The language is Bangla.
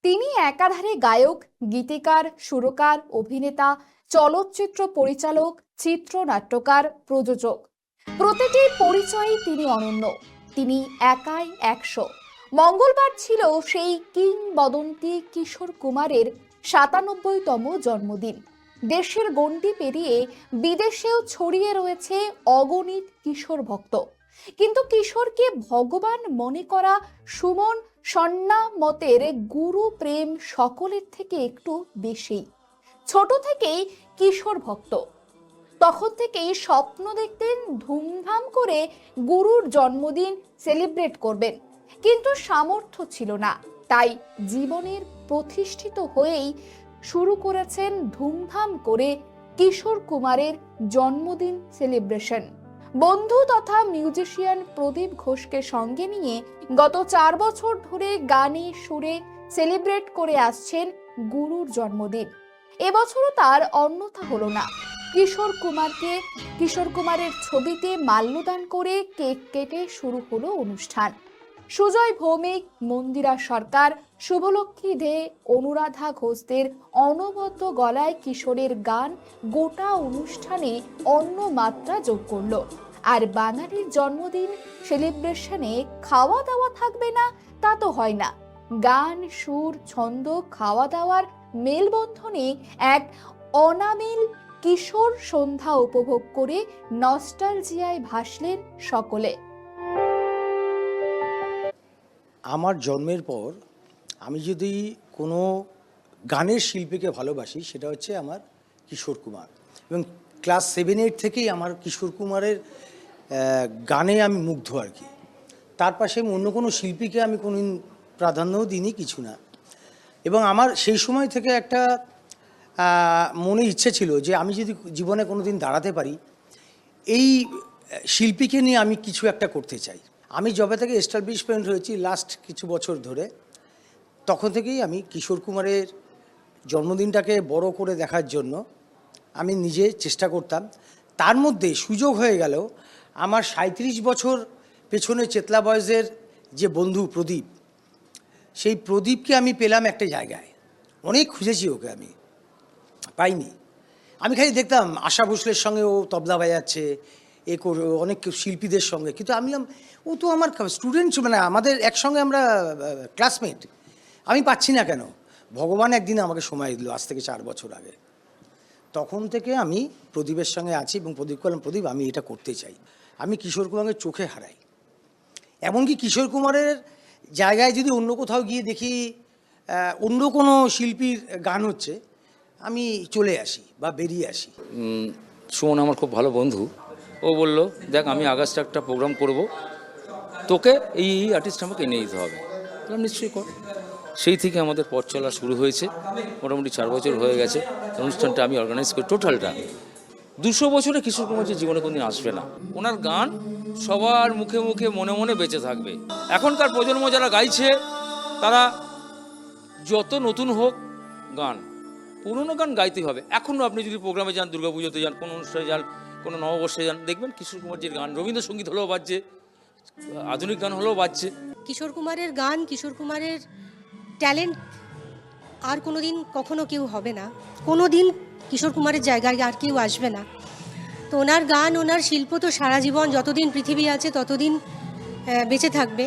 তিনি একাধারে গায়ক, গীতিকার, সুরকার, অভিনেতা, চলচ্চিত্র পরিচালক, চিত্রনাট্যকার, প্রযোজক। প্রতিটি পরিচয়ই তিনি অনন্য। তিনি একাই ১০০। মঙ্গলবার ছিল সেই কিংবদন্তি কিশোর কুমারের ৯৭তম জন্মদিন। দেশের গণ্ডি পেরিয়ে বিদেশেও ছড়িয়ে রয়েছে অগণিত কিশোর ভক্ত। কিন্তু কিশোরকে ভগবান মনে করা সুমন সন্ন্যামতের গুরু প্রেম সকলের থেকে একটু বেশি। ছোট থেকেই কিশোর ভক্ত। তখন থেকেই স্বপ্ন দেখতেন ধুমধাম করে গুরুর জন্মদিন সেলিব্রেট করবেন, কিন্তু সামর্থ্য ছিল না। তাই জীবনের প্রতিষ্ঠিত হয়েই শুরু করেছেন ধুমধাম করে কিশোর কুমারের জন্মদিন সেলিব্রেশন। বন্ধু তথা মিউজিশিয়ান প্রদীপ ঘোষকে সঙ্গে নিয়ে গত ৪ বছর ধরে গানে সুরে সেলিব্রেট করে আসছেন গুরুর জন্মদিন। এবছরও তার অন্যথা হলো না। কিশোর কুমারের ছবিতে মাল্যদান করে কেক কেটে শুরু হলো অনুষ্ঠান। সুজয় ভৌমিক, মন্দিরা সরকার, শুভলক্ষ্মী দে, অনুরাধা ঘোষদের অনবদ্য গলায় কিশোরের গান গোটা অনুষ্ঠানে অন্য মাত্রা যোগ করলো। আর বাঙালির জন্মদিন সেলিব্রেশনে খাওয়া দাওয়া থাকবে না তা তো হয় না। গান, সুর, ছন্দ, খাওয়া দাওয়ার মেলবন্ধনে এক অনামিল কিশোর সন্ধ্যা উপভোগ করে নস্টালজিয়ায় ভাসলেন সকলে। আমার জন্মের পর আমি যদি কোনো গানের শিল্পীকে ভালোবাসি সেটা হচ্ছে আমার কিশোর কুমার, এবং ক্লাস 7-8 থেকেই আমার কিশোর কুমারের গানে আমি মুগ্ধ আর কি। তার পাশে অন্য কোনো শিল্পীকে আমি কোনোদিন প্রাধান্যও দিইনি, কিছু না। এবং আমার সেই সময় থেকে একটা মনে ইচ্ছে ছিল যে আমি যদি জীবনে কোনো দিন দাঁড়াতে পারি, এই শিল্পীকে নিয়ে আমি কিছু একটা করতে চাই। আমি যবে থেকে এস্টাবলিশমেন্ট হয়েছি লাস্ট কিছু বছর ধরে, তখন থেকেই আমি কিশোর কুমারের জন্মদিনটাকে বড় করে দেখার জন্য আমি নিজে চেষ্টা করতাম। তার মধ্যে সুযোগ হয়ে গেল আমার ৩৭ বছর পেছনে চেতলা বয়েজের যে বন্ধু প্রদীপ, সেই প্রদীপকে আমি পেলাম একটা জায়গায়। অনেক খুঁজেছি ওকে, আমি পাইনি। আমি খালি দেখতাম আশা ভোসলের সঙ্গে ও তবলা বাজাচ্ছে, অনেক শিল্পীদের সঙ্গে, কিন্তু আমি ও তো আমার স্টুডেন্ট, মানে আমাদের একসঙ্গে আমরা ক্লাসমেট। আমি পাচ্ছি না কেন? ভগবান একদিন আমাকে সময় দিল, আজ থেকে 4 বছর আগে। তখন থেকে আমি প্রদীপের সঙ্গে আছি এবং প্রদীপ বললাম, প্রদীপ আমি এটা করতে চাই। আমি কিশোর কুমারের চোখে হারাই। এমনকি কিশোর কুমারের জায়গায় যদি অন্য কোথাও গিয়ে দেখি অন্য কোনো শিল্পীর গান হচ্ছে, আমি চলে আসি বা বেরিয়ে আসি। সুমন আমার খুব ভালো বন্ধু। ও বলল, দেখ আমি আগস্টে একটা প্রোগ্রাম করব, তোকে এই আর্টিস্ট আমাকে এনে দিতে হবে। বললাম নিশ্চয়ই কর। সেই থেকে আমাদের পথ চলা শুরু হয়েছে। মোটামুটি 4 বছর হয়ে গেছে অনুষ্ঠানটা আমি অর্গানাইজ করি। টোটালটা 200 বছরে কিশোর কুমার যে জীবনে কোনদিন আসবে না। ওনার গান সবার মুখে মুখে মনে মনে বেঁচে থাকবে। এখনকার প্রজন্ম যারা গাইছে তারা যত নতুন হোক গান, পুরনো গান গাইতে হবে। এখনও আপনি যদি প্রোগ্রামে যান, দুর্গাপুজোতে যান, কোনো অনুষ্ঠানে যান, কোনো নববর্ষে যান, দেখবেন কিশোর কুমারজির গান রবীন্দ্রসঙ্গীত হলেও বাজছে, আধুনিক গান হলেও বাজছে। কিশোর কুমারের গান, কিশোর কুমারের ট্যালেন্ট আর কোনোদিন কখনো কেউ হবে না। কোনো দিন কিশোর কুমারের জায়গায় আর কেউ আসবে না। তো ওনার গান, ওনার শিল্প তো সারা জীবন, যতদিন পৃথিবী আছে ততদিন বেঁচে থাকবে।